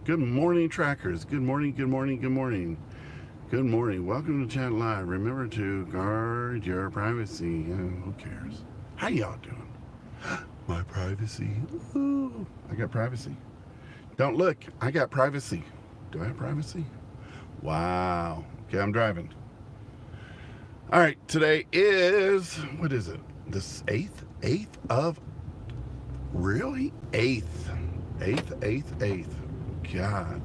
Good morning, trackers. Good morning, good morning, good morning. Good morning. Welcome to Chat Live. Remember to guard your privacy. Who cares? How y'all doing? My privacy. Ooh, I got privacy. Don't look. I got privacy. Do I have privacy? Wow. Okay, I'm driving. All right, today is, what is it? This 8th? 8th of, really? 8th. 8th. God.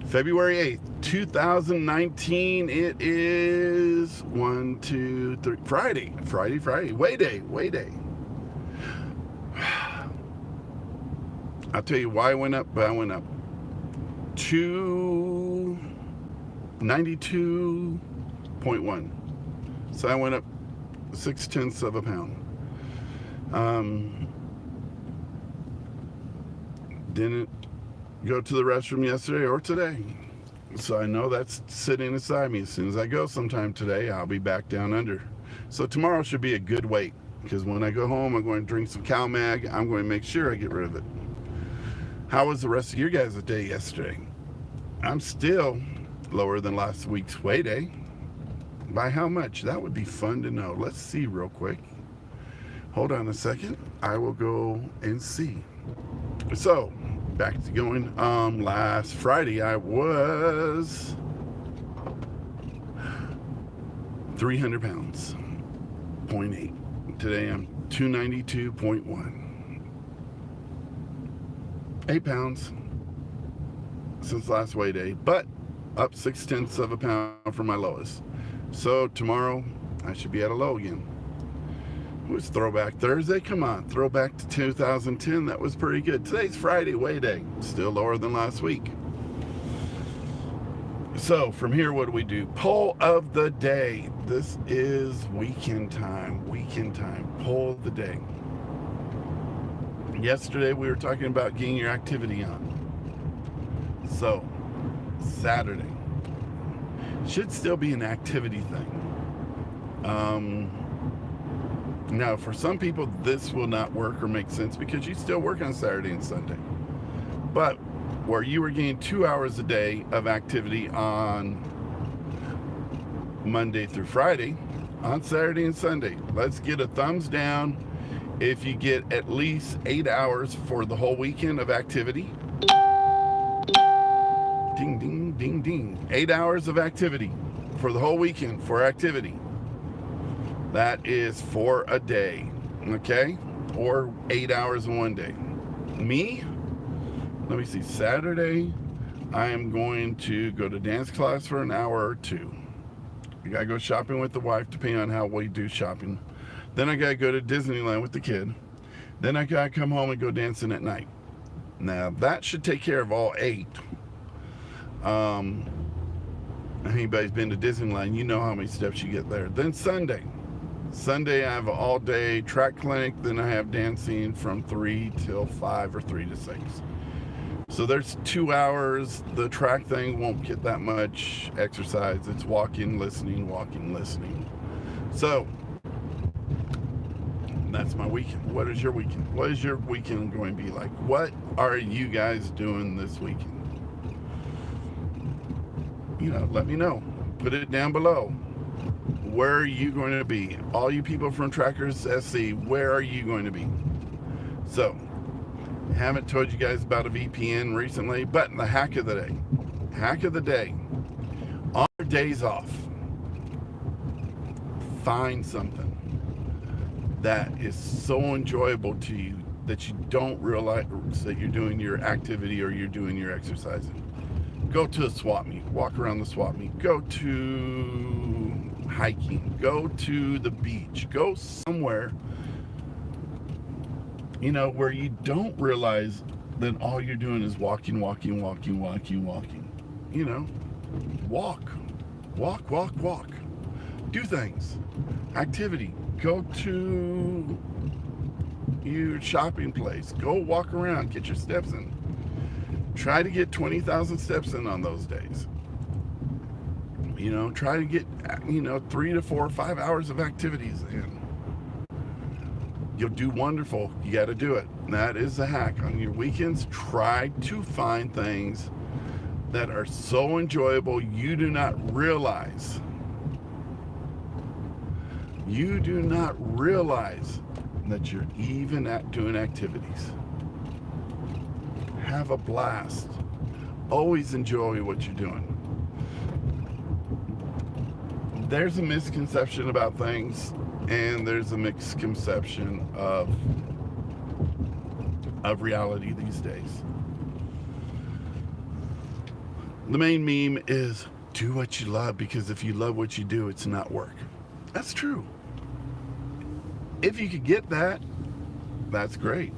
February 8th, 2019. It is 1, 2, 3. Friday. Way day. I'll tell you why I went up, but I went up 292.1. So I went up 0.6 of a pound. Didn't go to the restroom yesterday or today. So I know that's sitting beside me. As soon as I go sometime today, I'll be back down under. So tomorrow should be a good weight, because when I go home, I'm going to drink some CalMag. I'm going to make sure I get rid of it. How was the rest of your guys' day yesterday? I'm still lower than last week's weigh day. By how much? That would be fun to know. Let's see real quick. Hold on a second. I will go and see. So, back to going. Last Friday I was 300 pounds, 0.8. Today I'm 292.1. 8 pounds since last weigh day, but up 0.6 of a pound from my lowest. So tomorrow I should be at a low again. It was Throwback Thursday. Come on, throwback to 2010. That was pretty good. Today's Friday, weigh day. Still lower than last week. So from here, what do we do? Poll of the day. This is weekend time. Poll of the day. Yesterday we were talking about getting your activity on. So Saturday should still be an activity thing. Now, for some people, this will not work or make sense because you still work on Saturday and Sunday. But where you were getting 2 hours a day of activity on Monday through Friday, on Saturday and Sunday, let's get a thumbs down if you get at least 8 hours for the whole weekend of activity. Ding, ding, ding, ding. 8 hours of activity for the whole weekend for activity. That is 4 a day, okay? Or 8 hours in one day. Me, let me see, Saturday, I am going to go to dance class for an hour or two. I gotta go shopping with the wife, depending on how we do shopping. Then I gotta go to Disneyland with the kid. Then I gotta come home and go dancing at night. Now, that should take care of all 8. Anybody's been to Disneyland, you know how many steps you get there. Then Sunday I have an all-day track clinic. Then I have dancing from 3 till 5 or 3 to 6. So there's 2 hours. The track thing won't get that much exercise. It's walking, listening. So that's my weekend. What is your weekend? What is your weekend going to be like? What are you guys doing this weekend? Let me know. Put it down below. Where are you going to be? All you people from Trackers SC, where are you going to be? So, I haven't told you guys about a VPN recently, but the hack of the day. On your days off, find something that is so enjoyable to you that you don't realize that you're doing your activity or you're doing your exercising. Go to a swap meet, walk around the swap meet, go to hiking, go to the beach, go somewhere, where you don't realize that all you're doing is walking. Walk. Do things. Activity. Go to your shopping place. Go walk around, get your steps in. Try to get 20,000 steps in on those days. Try to get, 3 to 4 or 5 hours of activities in. You'll do wonderful. You got to do it. That is the hack. On your weekends, try to find things that are so enjoyable you do not realize. You do not realize that you're even doing activities. Have a blast. Always enjoy what you're doing. There's a misconception about things, and there's a misconception of reality these days. The main meme is do what you love, because if you love what you do, it's not work. That's true. If you could get that, that's great.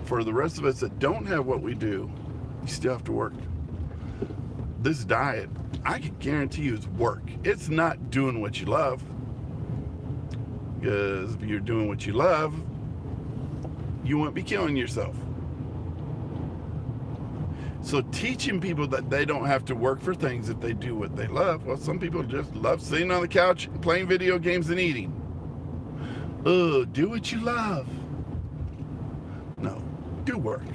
For the rest of us that don't have what we do, you still have to work. This diet, I can guarantee you, is work. It's not doing what you love. Because if you're doing what you love, you won't be killing yourself. So teaching people that they don't have to work for things if they do what they love. Well, some people just love sitting on the couch, playing video games and eating. Do what you love. No, do work.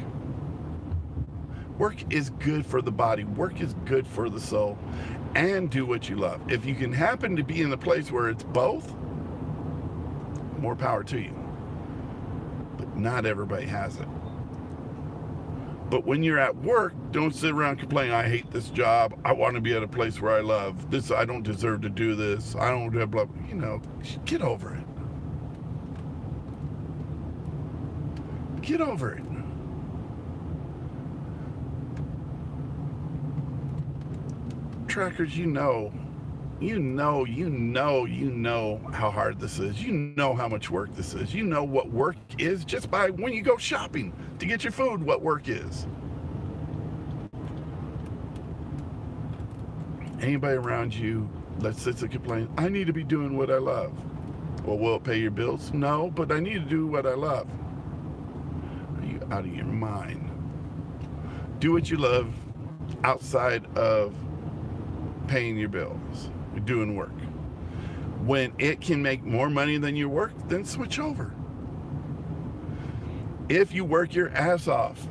Work is good for the body. Work is good for the soul. And do what you love. If you can happen to be in the place where it's both, more power to you. But not everybody has it. But when you're at work, don't sit around complaining, I hate this job. I want to be at a place where I love this. I don't deserve to do this. I don't have blah, you know, get over it. Get over it. Trackers, you know how hard this is. You know how much work this is. You know what work is just by when you go shopping to get your food, what work is. Anybody around you that sits and complains, I need to be doing what I love. Well, will it pay your bills? No, but I need to do what I love. Are you out of your mind? Do what you love outside of paying your bills. You're doing work. When it can make more money than your work, then switch over. If you work your ass off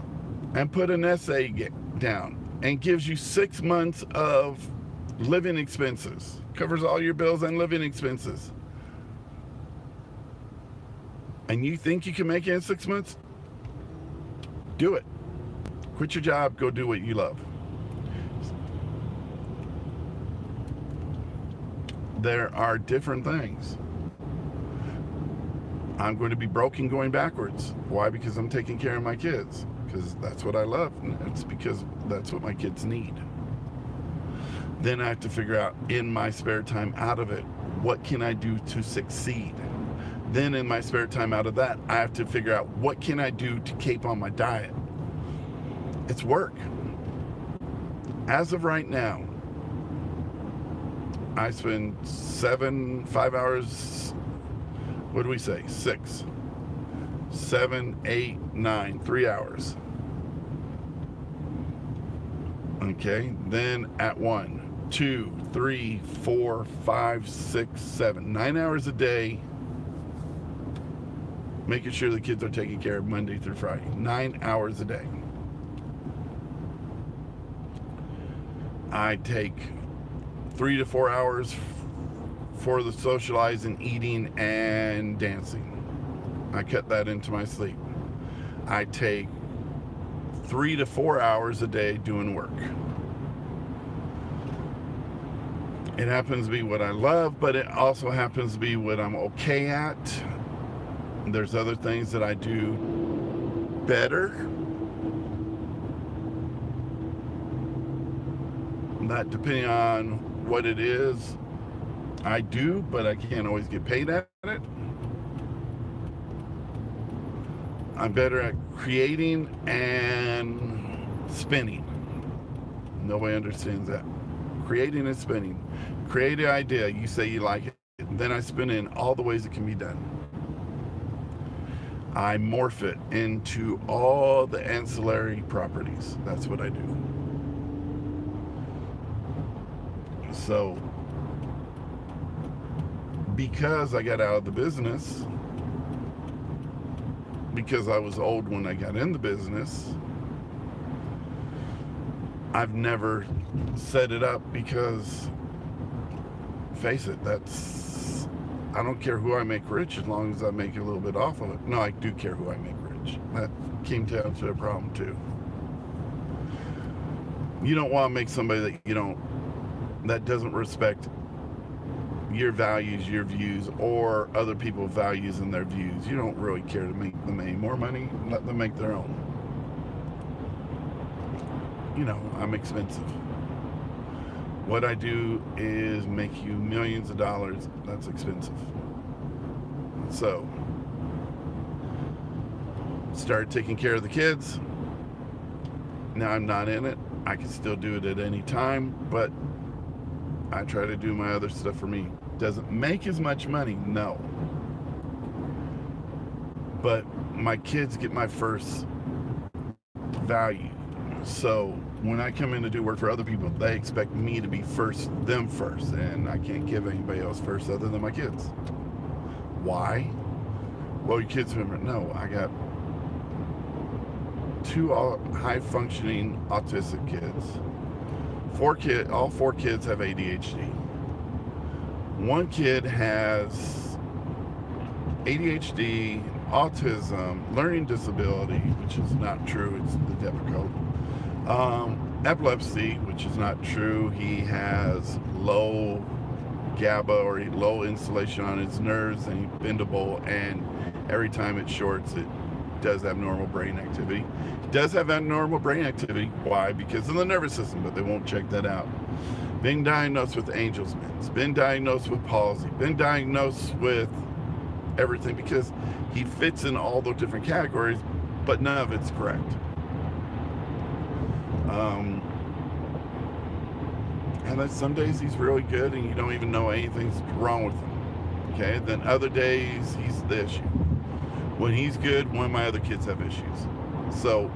and put an essay down and gives you 6 months of living expenses, covers all your bills and living expenses, and you think you can make it in 6 months, do it. Quit your job, go do what you love. There are different things. I'm going to be broken going backwards. Why? Because I'm taking care of my kids. Because that's what I love. And it's because that's what my kids need. Then I have to figure out in my spare time out of it, what can I do to succeed? Then in my spare time out of that, I have to figure out what can I do to keep on my diet. It's work. As of right now, I spend 5 hours, what do we say? 6, 7, 8, 9, 3 hours. Okay, then at 1, 2, 3, 4, 5, 6, 7, 9 hours a day, making sure the kids are taken care of Monday through Friday. 9 hours a day. I take 3 to 4 hours for the socializing, eating, and dancing. I cut that into my sleep. I take 3 to 4 hours a day doing work. It happens to be what I love, but it also happens to be what I'm okay at. There's other things that I do better. That depending on what it is, I do, but I can't always get paid at it. I'm better at creating and spinning. Nobody understands that. Creating and spinning. Create an idea, you say you like it, then I spin in all the ways it can be done. I morph it into all the ancillary properties. That's what I do. So, because I got out of the business, because I was old when I got in the business, I've never set it up because, face it, I don't care who I make rich as long as I make a little bit off of it. No, I do care who I make rich. That came down to a problem too. You don't want to make somebody that doesn't respect your values, your views, or other people's values and their views. You don't really care to make them any more money. Let them make their own. I'm expensive. What I do is make you millions of dollars. That's expensive. So, started taking care of the kids. Now I'm not in it. I can still do it at any time, but I try to do my other stuff for me. Doesn't make as much money, no. But my kids get my first value. So when I come in to do work for other people, they expect me to be them first, and I can't give anybody else first other than my kids. Why? Well, your kids remember, no, I got 2 high-functioning autistic kids. All 4 kids have ADHD. 1 kid has ADHD, autism, learning disability, which is not true. It's the difficult. Epilepsy, which is not true. He has low GABA or low insulation on his nerves, and he's bendable, and every time it shorts, it does abnormal brain activity. He does have abnormal brain activity. Why? Because of the nervous system, but they won't check that out. Been diagnosed with Angelman's, been diagnosed with palsy, been diagnosed with everything, because he fits in all those different categories, but none of it's correct. And then some days he's really good and you don't even know anything's wrong with him. Okay, then other days he's the issue. When he's good, one of my other kids have issues. So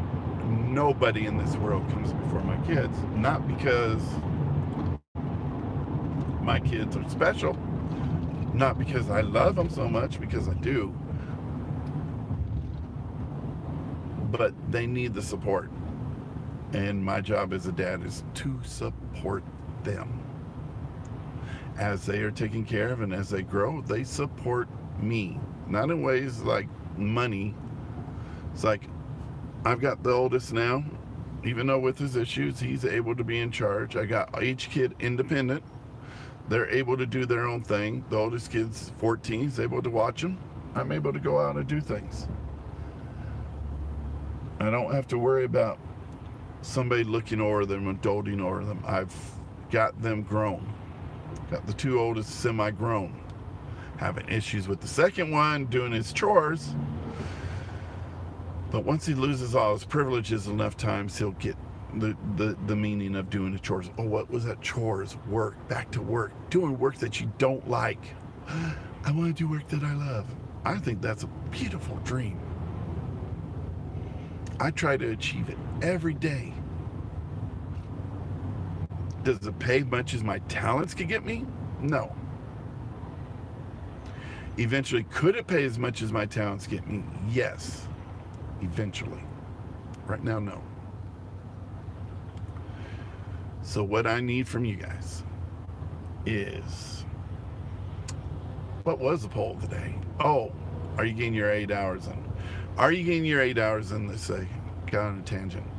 nobody in this world comes before my kids. Not because my kids are special, not because I love them so much, because I do, but they need the support. And my job as a dad is to support them. As they are taken care of and as they grow, they support me. Not in ways like money. It's like, I've got the oldest now, even though with his issues, he's able to be in charge. I got each kid independent. They're able to do their own thing. The oldest kid's 14, he's able to watch them. I'm able to go out and do things. I don't have to worry about somebody looking over them and doting over them. I've got them grown. Got the 2 oldest semi-grown. Having issues with the second one doing his chores. But once he loses all his privileges enough times, he'll get the meaning of doing the chores. Oh, what was that? Chores, work, back to work, doing work that you don't like. I want to do work that I love. I think that's a beautiful dream. I try to achieve it every day. Does it pay much as my talents can get me? No. Eventually, could it pay as much as my talents get me? Yes. Eventually. Right now, no. So what I need from you guys is, what was the poll today? Oh, are you getting your 8 hours in? Are you getting your 8 hours in this? Got on a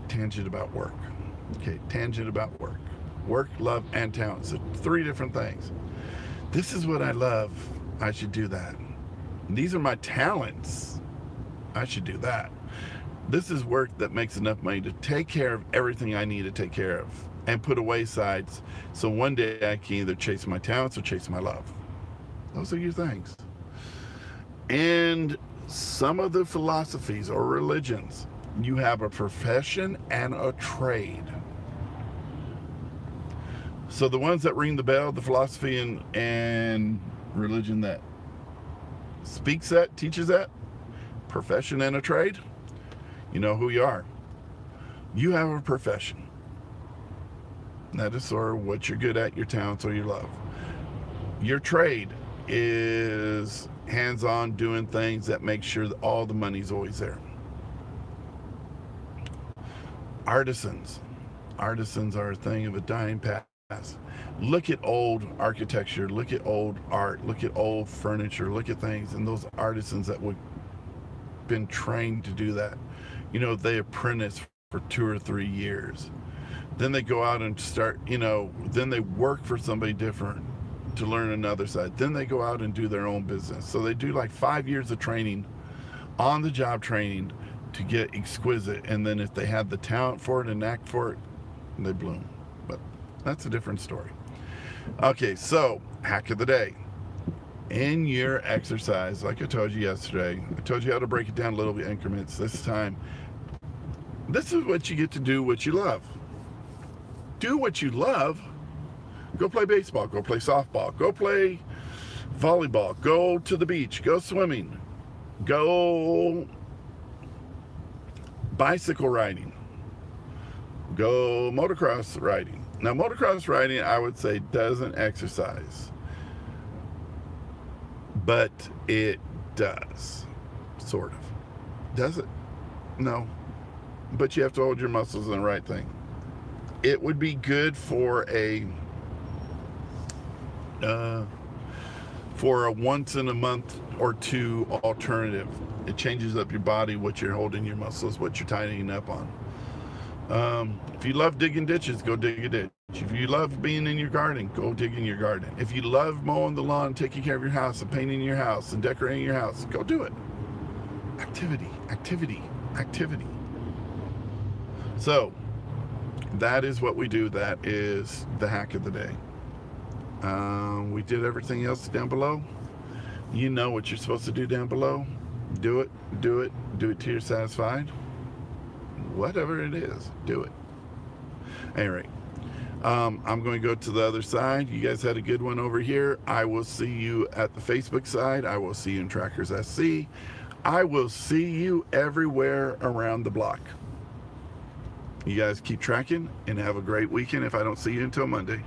tangent about work. Okay, tangent about work. Work, love, and talent. So 3 different things. This is what I love. I should do that. These are my talents. I should do that. This is work that makes enough money to take care of everything I need to take care of and put away sides, so one day I can either chase my talents or chase my love. Those are your things. And some of the philosophies or religions, you have a profession and a trade. So the ones that ring the bell, the philosophy and religion that speaks that, teaches that, profession and a trade, you know who you are. You have a profession. That is sort of what you're good at, your talents or your love. Your trade is hands-on doing things that make sure that all the money's always there. Artisans are a thing of a dying past. Look at old architecture, look at old art, look at old furniture, look at things, and those artisans that would been trained to do that, they apprentice for 2 or 3 years, then they go out and start, then they work for somebody different to learn another side, then they go out and do their own business. So they do like 5 years of training, on the job training, to get exquisite, and then if they have the talent for it and knack for it, they bloom. But that's a different story. Okay, so hack of the day. In your exercise, like I told you yesterday, I told you how to break it down a little bit increments. This time, this is what you get to do, what you love. Do what you love. Go play baseball, go play softball, go play volleyball, go to the beach, go swimming, go bicycle riding, go motocross riding. Now, motocross riding, I would say, doesn't exercise, but it does, sort of. Does it? No. But you have to hold your muscles in the right thing. It would be good for a once in a month or two alternative. It changes up your body, what you're holding your muscles, what you're tightening up on. If you love digging ditches, go dig a ditch. If you love being in your garden, go dig in your garden. If you love mowing the lawn, taking care of your house, and painting your house, and decorating your house, go do it. Activity, activity, activity. So, that is what we do. That is the hack of the day. We did everything else down below. You know what you're supposed to do down below. Do it, do it, do it till you're satisfied. Whatever it is, do it. Anyway, I'm going to go to the other side. You guys had a good one over here. I will see you at the Facebook side. I will see you in Trackers SC. I will see you everywhere around the block. You guys keep tracking and have a great weekend if I don't see you until Monday.